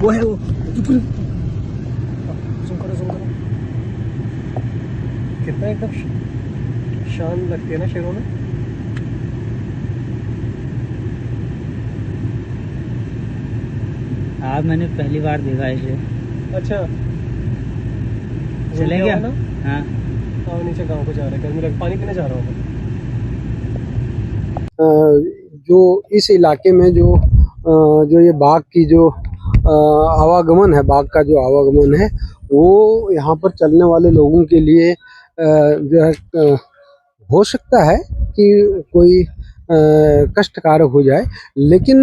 वो है वो, जूम करो जूम करो। कितना एकदम शान लगती है ना शेरों में। आज मैंने पहली बार देखा इसे। अच्छा चले गया ना। हाँ हाँ नीचे गांव को जा रहा है, गर्मी लग, पानी पीने जा रहा हूँ। जो इस इलाके में जो ये बाघ की जो आवागमन है, बाघ का जो आवागमन है वो यहाँ पर चलने वाले लोगों के लिए जो है हो सकता है कि कोई कष्टकारक हो जाए, लेकिन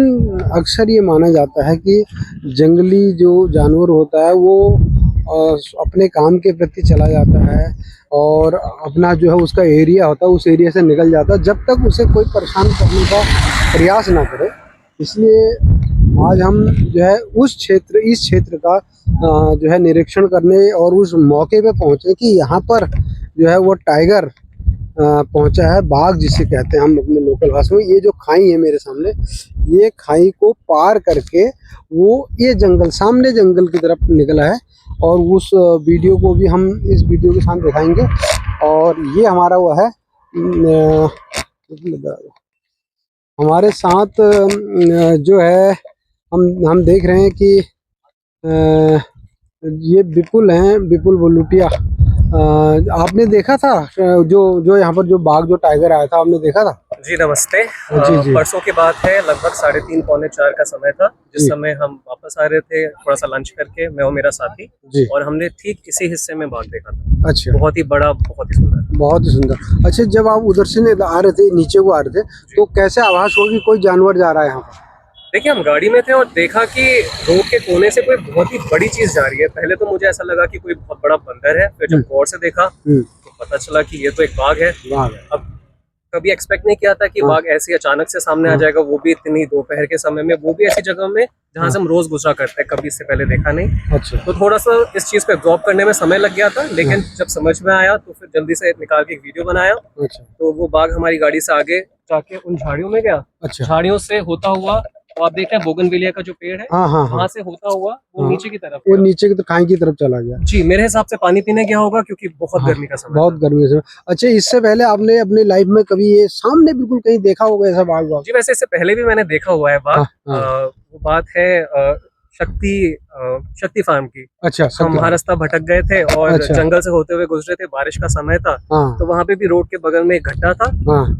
अक्सर ये माना जाता है कि जंगली जो जानवर होता है वो अपने काम के प्रति चला जाता है और अपना जो है उसका एरिया होता है उस एरिया से निकल जाता है जब तक उसे कोई परेशान करने का प्रयास ना करे। इसलिए आज हम जो है इस क्षेत्र का जो है निरीक्षण करने और उस मौके पे पहुँचे कि यहाँ पर जो है वो टाइगर पहुंचा है, बाघ जिसे कहते हैं हम अपने लोकल भाषा में। ये जो खाई है मेरे सामने, ये खाई को पार करके वो ये सामने जंगल की तरफ निकला है और उस वीडियो को भी हम इस वीडियो के साथ दिखाएंगे। और ये हमारा वो है हमारे साथ जो है हम देख रहे हैं कि ये विपुल हैं, विपुल बलूटिया। आपने देखा था जो यहाँ पर जो बाघ जो टाइगर आया था, आपने देखा था? जी नमस्ते। जी। परसों की बात है, लगभग 3:30 पौने 4 का समय था, जिस समय हम वापस आ रहे थे थोड़ा सा लंच करके, मैं और मेरा साथी जी। और हमने ठीक इसी हिस्से में बाघ देखा था। अच्छा, बहुत ही बड़ा, बहुत ही सुंदर। बहुत ही सुंदर। अच्छा, जब आप उधर से आ रहे थे, नीचे को आ रहे थे, तो कैसे आभास हुआ कि कोई जानवर जा रहा है यहाँ पर? देखिए हम गाड़ी में थे और देखा कि रोड के कोने से कोई बहुत ही बड़ी चीज जा रही है। पहले तो मुझे ऐसा लगा कि कोई बहुत बड़ा बंदर है, फिर जब गौर से देखा तो पता चला कि ये तो एक बाघ है। अब कभी एक्सपेक्ट नहीं किया था कि बाघ ऐसे अचानक से सामने आ जाएगा, वो भी इतनी दोपहर के समय में, वो भी ऐसी जगह में जहाँ से हम रोज गुजरा करते हैं, कभी इससे पहले देखा नहीं। अच्छा। तो थोड़ा सा इस चीज को एब्जॉर्ब करने में समय लग गया था, लेकिन जब समझ में आया तो फिर जल्दी से निकाल के एक वीडियो बनाया। अच्छा। तो वो बाघ हमारी गाड़ी से आगे जाके उन झाड़ियों में गया। अच्छा। झाड़ियों से होता हुआ, तो आप देख रहे हैं बोगनविलिया का जो पेड़ है, वहाँ से होता हुआ वो नीचे की तरफ, वो नीचे की खाई की तरफ चला गया। जी मेरे हिसाब से पानी पीने गया होगा, क्योंकि बहुत गर्मी का समय, बहुत गर्मी का समय। अच्छा, इससे पहले आपने अपनी लाइफ में कभी ये सामने बिल्कुल कहीं देखा होगा ऐसा बाघ? जी वैसे इससे पहले भी मैंने देखा हुआ है बाघ। वो बात है शक्ति फार्म की। अच्छा। हम वहाँ रास्ता भटक गए थे और जंगल से होते हुए गुजरे थे, बारिश का समय था। तो वहाँ पे भी रोड के बगल में एक गड्ढा था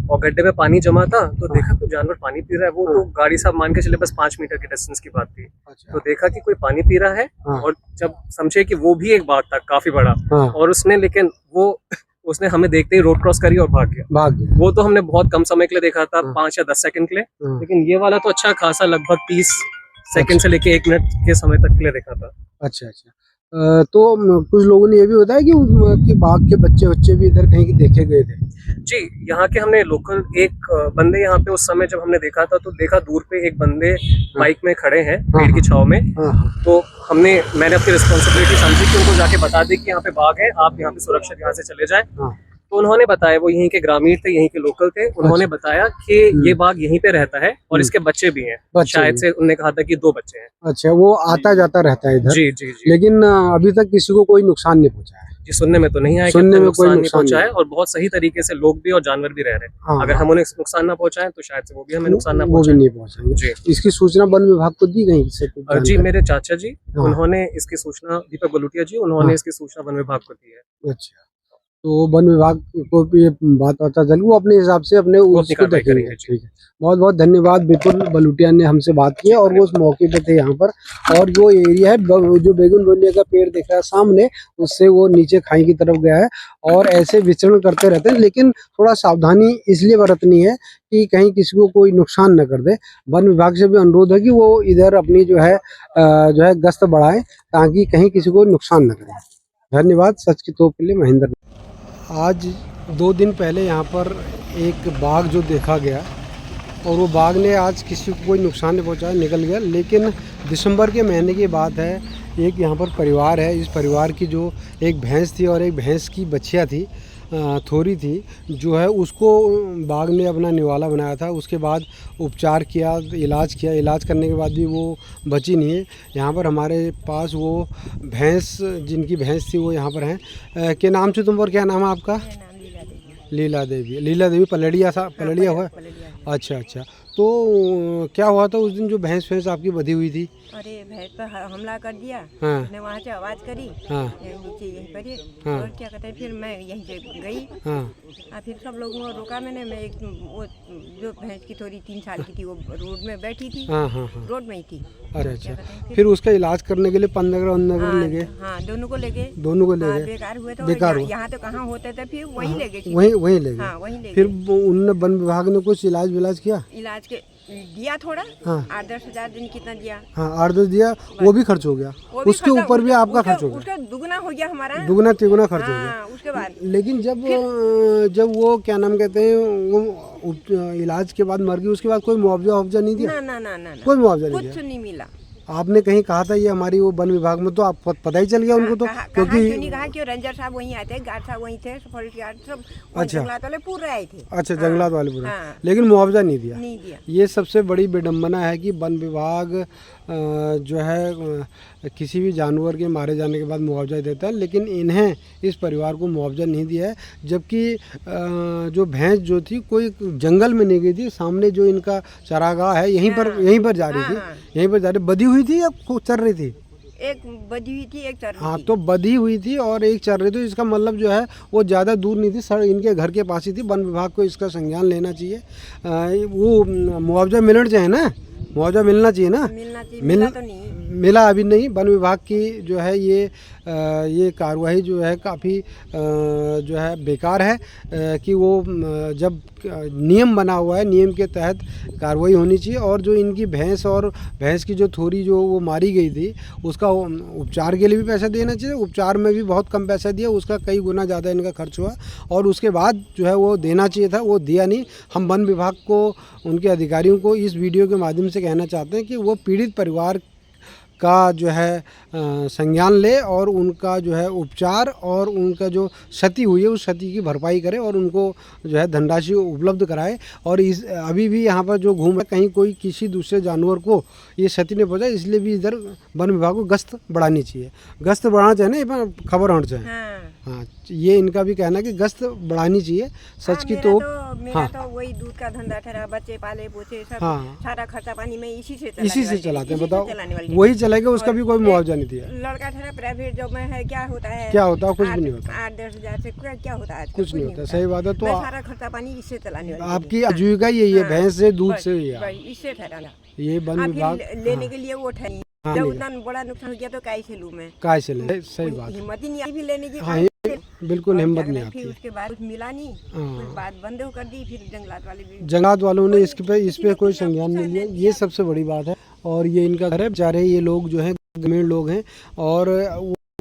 और गड्ढे में पानी जमा था, तो देखा तो जानवर पानी पी रहा है। वो तो गाड़ी साहब मान के चले बस 5 मीटर की डिस्टेंस की बात थी। तो देखा कि कोई पानी पी रहा है और जब समझे कि वो भी एक बाघ था काफी बड़ा, और उसने हमें देखते ही रोड क्रॉस करी और भाग गया। वो तो हमने बहुत कम समय के लिए देखा था, 5 या 10 सेकंड के लिए, लेकिन ये वाला तो अच्छा खासा लगभग 30 सेकंड से लेके 1 मिनट के समय तक के लिए देखा था। अच्छा। तो कुछ लोगों ने ये भी बताया कि बाघ के बच्चे भी इधर कहीं देखे गए थे। जी, यहाँ के हमने लोकल एक बंदे यहाँ पे उस समय जब हमने देखा था, तो देखा दूर पे एक बंदे बाइक में खड़े हैं पेड़ की छाव में। तो मैंने अपनी रिस्पॉन्सिबिलिटी समझी कि उनको जाके बता दी कि यहाँ पे बाघ है, आप यहाँ पे सुरक्षित यहाँ से चले जाए। तो उन्होंने बताया, वो यहीं के ग्रामीण थे, यहीं के लोकल थे, उन्होंने बताया कि ये बाघ यहीं पे रहता है और इसके बच्चे भी हैं। शायद से उन्होंने कहा था कि 2 बच्चे हैं। अच्छा, वो आता जाता रहता है इधर? जी। लेकिन अभी तक किसी को कोई नुकसान नहीं पहुंचा है? जी, सुनने में तो नहीं आया, सुनने में कोई नुकसान नहीं पहुंचा है, और बहुत सही तरीके से लोग भी और जानवर भी रह रहे हैं। अगर हम उन्हें नुकसान ना पहुंचाएं तो शायद से वो भी हमें नुकसान ना पहुंचाएंगे। जी। इसकी सूचना वन विभाग को दी गई? जी, मेरे चाचा जी, उन्होंने इसकी सूचना, दीपक बलूटिया जी, उन्होंने इसकी सूचना वन विभाग को दी है। अच्छा, तो वन विभाग को भी ये बात पता चली, वो अपने हिसाब से अपने उसको देखेंगे। ठीक है, बहुत बहुत धन्यवाद। विपुल बलूटिया ने हमसे बात की और वो उस मौके पे थे यहाँ पर। और जो एरिया है, जो बेगनवेलिया का पेड़ दिख रहा है सामने, उससे वो नीचे खाई की तरफ गया है और ऐसे विचरण करते रहते हैं। लेकिन थोड़ा सावधानी इसलिए बरतनी है कि कहीं किसी को कोई नुकसान न कर दे। वन विभाग से भी अनुरोध है कि वो इधर अपनी जो है गश्त बढ़ाए, ताकि कहीं किसी को नुकसान न करे। धन्यवाद। सच की तोप के लिए महेंद्र। आज 2 दिन पहले यहाँ पर एक बाघ जो देखा गया, और वो बाघ ने आज किसी को कोई नुकसान नहीं पहुँचाया, निकल गया। लेकिन दिसंबर के महीने की बात है, एक यहाँ पर परिवार है, इस परिवार की जो एक भैंस थी और एक भैंस की बच्चियाँ थी, थोरी थी जो है उसको बाघ ने अपना निवाला बनाया था। उसके बाद उपचार किया, इलाज किया, इलाज करने के बाद भी वो बची नहीं है। यहाँ पर हमारे पास वो भैंस, जिनकी भैंस थी वो यहाँ पर हैं। क्या नाम से तुम और क्या नाम है आपका? लीला देवी। लीला देवी पलड़िया पलड़िया हुआ? अच्छा अच्छा। तो क्या हुआ था उस दिन जो भैंस आपकी बधी हुई थी? अरे भैंस पर हमला कर दिया। हाँ। ने वहाँ से आवाज करी। हाँ। नीचे यहीं पर ही। हाँ। और क्या कहते हैं, फिर मैं यहीं से गई। हाँ। फिर सब लोगों को रोका मैंने। मैं एक वो जो भैंस की थोड़ी 3 साल की थी वो रोड में बैठी थी। हाँ हाँ हाँ। रोड में ही थी। अरे अच्छा। फिर उसका इलाज करने के लिए 15 ले गए? हाँ, दोनों को ले गए। दोनों को ले गए? बेकार हुए तो बेकार हुआ। यहाँ तो कहाँ होते थे, फिर वहीं ले गए। वहीं ले गए। हाँ, वहीं ले फिर गए। उन्होंने वन विभाग ने कुछ इलाज किया? इलाज के दिया थोड़ा। हाँ। 8-10 हज़ार दिन कितना दिया? हाँ 8-10 दिया, वो भी खर्च हो गया। उसके ऊपर भी आपका खर्च हो गया? उसका दुगना हो गया हमारा। दुगना तिगुना खर्च हो गया। उसके बाद लेकिन जब वो क्या नाम कहते हैं, वो इलाज के बाद मर गई, उसके बाद कोई मुआवजा नहीं दिया? ना कोई मुआवजा नहीं दिया? कुछ नहीं मिला। आपने कहीं कहा था ये हमारी वो वन विभाग में, तो आप पता ही चल गया उनको तो? क्योंकि कहा कि रेंजर साहब वहीं आते, गार्ड साहब वहीं थे, फॉरेस्ट गार्ड सब। अच्छा। जंगलात वाले पूरे आए थे। अच्छा, जंगलात वाले पूरे। हाँ। लेकिन मुआवजा नहीं दिया? नहीं दिया। ये सबसे बड़ी विडम्बना है कि वन विभाग जो है किसी भी जानवर के मारे जाने के बाद मुआवजा देता है, लेकिन इन्हें, इस परिवार को मुआवजा नहीं दिया है। जबकि जो भैंस जो थी कोई जंगल में नहीं गई थी, सामने जो इनका चरागाह है यहीं पर जा रही थी। यहीं पर जा रही, बधी हुई थी या चर रही थी? एक बधी हुई थी, एक चर रही थी। हाँ, तो बधी हुई थी और एक चर रही थी। इसका मतलब जो है वो ज़्यादा दूर नहीं थी, इनके घर के पास ही थी। वन विभाग को इसका संज्ञान लेना चाहिए। वो मुआवजा मिलना चाहिए ना, मुआवजा मिलना चाहिए ना। मिलना चाहिए। मिला तो नहीं। मिला अभी नहीं। वन विभाग की जो है ये कार्रवाई जो है काफ़ी जो है बेकार है कि वो जब नियम बना हुआ है, नियम के तहत कार्रवाई होनी चाहिए। और जो इनकी भैंस की जो थोड़ी जो वो मारी गई थी, उसका उपचार के लिए भी पैसा देना चाहिए। उपचार में भी बहुत कम पैसा दिया, उसका कई गुना ज़्यादा इनका खर्च हुआ। और उसके बाद जो है वो देना चाहिए था, वो दिया नहीं। हम वन विभाग को, उनके अधिकारियों को इस वीडियो के माध्यम से कहना चाहते हैं कि वो पीड़ित परिवार का जो है संज्ञान ले और उनका जो है उपचार और उनका जो क्षति हुई है उस क्षति की भरपाई करे और उनको जो है धनराशि उपलब्ध कराए। और अभी भी यहाँ पर जो घूम कहीं कोई किसी दूसरे जानवर को ये क्षति नहीं पहुँचा, इसलिए भी इधर वन विभाग को गश्त बढ़ानी चाहिए। गश्त बढ़ाना चाहिए ना, ये खबर होनी चाहिए। हाँ, ये इनका भी कहना है कि गश्त बढ़ानी चाहिए। सच की तो मेरा तो वही दूध का धंधा ठहरा, बच्चे पाले पोसे सब। हाँ। सारा खर्चा पानी में इसी से चलाते हैं। बताओ, वही चलाएगा, उसका भी कोई मुआवजा नहीं दिया। लड़का ठहरा प्राइवेट जॉब में है, क्या होता है? कुछ भी नहीं होता। 8-10 हज़ार से क्या होता है? कुछ नहीं होता। सही बात है। तो सारा खर्चा पानी इससे चलाने वाली आपकी आजीविका यही है, भैंस से, दूध से। इससे ठहराना। ये वन विभाग लेने के लिए वो ठहरी। जब उतना बड़ा नुकसान हो गया तो काय से लूं मैं? काय से ले? सही बात। हिम्मत ही नहीं आई भी लेने की। हाँ, बिल्कुल हिम्मत नहीं आती। फिर उसके बाद कुछ मिला नहीं, फिर बात बंद कर दी। फिर जंगलात वालों ने इस पे कोई संज्ञान नहीं लिया। ये सबसे बड़ी बात है। और ये इनका घर है। बेचारे ये लोग जो हैं ग्रामीण लोग हैं और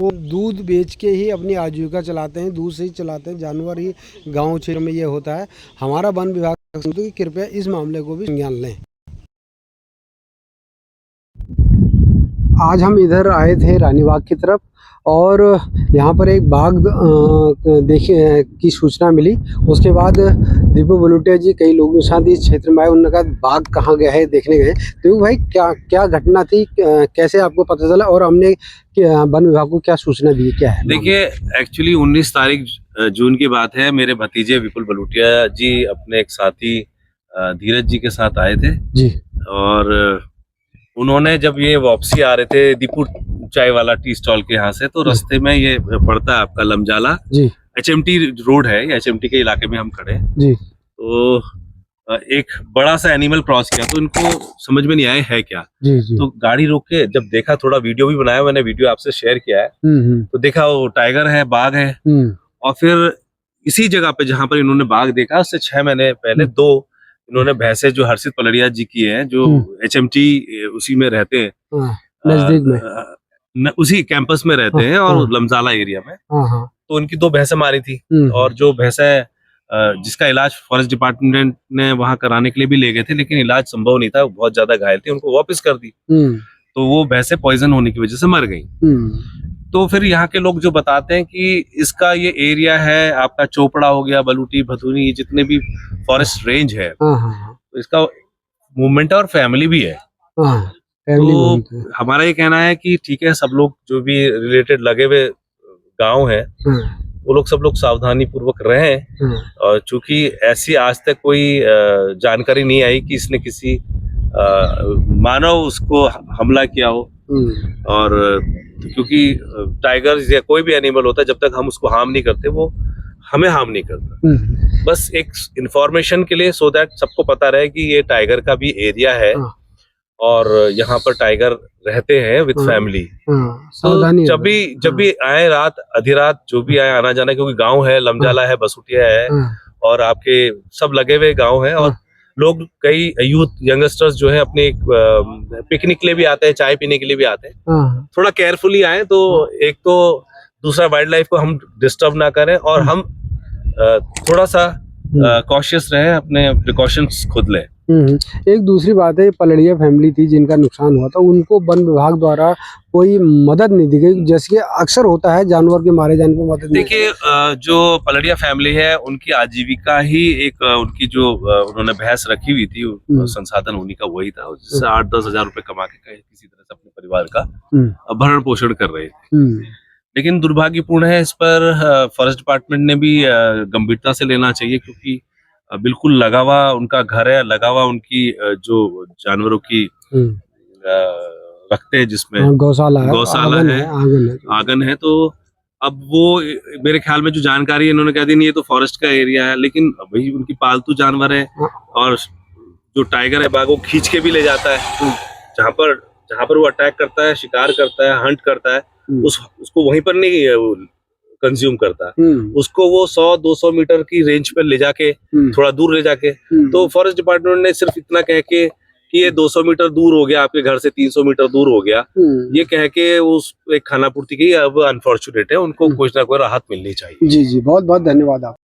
वो दूध बेच के ही अपनी आजीविका चलाते हैं, दूध से ही चलाते हैं। जानवर ही गाँव क्षेत्र में ये होता है। हमारा वन विभाग कि कृपया इस मामले को भी संज्ञान लें। आज हम इधर आए थे रानीबाग की तरफ और यहाँ पर एक बाघ देखे की सूचना मिली। उसके बाद दीपू बलूटिया जी कई लोगों के साथ इस क्षेत्र में आए। उन्होंने कहा बाघ कहाँ गए है, देखने गए। तो भाई क्या घटना थी, कैसे आपको पता चला और हमने वन विभाग को क्या सूचना दी, क्या है? देखिए, एक्चुअली 19 तारीख जून की बात है। मेरे भतीजे विपुल बलूटिया जी अपने एक साथी धीरज जी के साथ आए थे जी। और उन्होंने जब ये वापसी आ रहे थे दीपू चाय वाला टी स्टॉल के यहाँ से, तो रास्ते में ये पड़ता है आपका लमजाला जी, HMT रोड है, HMT के इलाके में हम खड़े जी। तो एक बड़ा सा एनिमल क्रॉस किया तो इनको समझ में नहीं आया है क्या जी जी। तो गाड़ी रोक के जब देखा, थोड़ा वीडियो भी बनाया मैंने, वीडियो आपसे शेयर किया है। तो देखा वो टाइगर है, बाघ है। और फिर इसी जगह पे जहाँ पर इन्होंने बाघ देखा, उससे 6 महीने पहले 2 इन्होंने भैंसे जो हर्षित पलड़िया जी की है, जो HMT उसी में रहते हैं, नजदीक में, उसी कैंपस में रहते हैं और लमजाला एरिया में। तो उनकी 2 भैंसें मारी थी। और जो भैंसें जिसका इलाज फॉरेस्ट डिपार्टमेंट ने वहां कराने के लिए भी ले गए थे, लेकिन इलाज संभव नहीं था, बहुत ज्यादा घायल थी, उनको वापस कर दी। तो वो भैंसें पॉइजन होने की वजह से मर गई। तो फिर यहाँ के लोग जो बताते हैं कि इसका ये एरिया है आपका चोपड़ा हो गया, बलूटी, भदुनी, जितने भी फॉरेस्ट रेंज है, तो इसका मूवमेंट है और फैमिली भी है। तो हमारा ये कहना है कि ठीक है, सब लोग जो भी रिलेटेड लगे हुए गांव है वो लोग सब लोग सावधानी पूर्वक रहें। और चूंकि ऐसी आज तक कोई जानकारी नहीं आई कि इसने किसी मानव उसको हमला किया हो, और क्योंकि टाइगर या कोई भी एनिमल होता है, जब तक हम उसको हार्म नहीं करते वो हमें हार्म नहीं करता। बस एक इंफॉर्मेशन के लिए, सो दैट सबको पता रहे कि ये टाइगर का भी एरिया है और यहाँ पर टाइगर रहते हैं विद फैमिली। तो जब भी आए, रात आधी रात जो भी आए, आना जाना, क्योंकि गांव है, लमजाला है, बसुटिया है और आपके सब लगे हुए गांव है। और लोग, कई यूथ यंगस्टर्स जो है अपने पिकनिक के लिए भी आते हैं, चाय पीने के लिए भी आते हैं। थोड़ा केयरफुली आए, तो एक तो दूसरा वाइल्ड लाइफ को हम डिस्टर्ब ना करें और हम थोड़ा सा कॉशियस रहें, अपने प्रिकॉशंस खुद लें। एक दूसरी बात है, पलड़िया फैमिली थी जिनका नुकसान हुआ था, उनको वन विभाग द्वारा कोई मदद नहीं दी गई, जैसे कि अक्सर होता है जानवर के मारे जाने पर मदद। देखिए, जो पलड़िया फैमिली है उनकी आजीविका ही एक उनकी जो उन्होंने भैंस रखी हुई थी, संसाधन उन्हीं का वही था, जिससे 8-10 हजार रुपए कमा के किसी तरह से अपने परिवार का भरण पोषण कर रहे थे। लेकिन दुर्भाग्यपूर्ण है, इस पर फॉरेस्ट डिपार्टमेंट ने भी गंभीरता से लेना चाहिए, क्योंकि बिल्कुल लगा हुआ उनका घर है, लगा हुआ उनकी जो जानवरों की रखते हैं, जिसमें गौशाला है, आंगन है। तो अब वो मेरे ख्याल में जो जानकारी इन्होंने कह दी, नहीं ये तो फॉरेस्ट का एरिया है, लेकिन वही उनकी पालतू जानवर है और जो टाइगर है बाघ, वो खींच के भी ले जाता है जहाँ पर वो अटैक करता है, शिकार करता है, हंट करता है, उसको वहीं पर नहीं कंज्यूम करता है, उसको वो 100-200 मीटर की रेंज पर ले जाके, थोड़ा दूर ले जाके, तो फॉरेस्ट डिपार्टमेंट ने सिर्फ इतना कह के कि ये 200 मीटर दूर हो गया, आपके घर से 300 मीटर दूर हो गया, ये कह के उस एक खाना पूर्ति की, अब अनफॉर्चुनेट है, उनको कुछ ना कोई राहत मिलनी चाहिए। जी, बहुत बहुत धन्यवाद आप।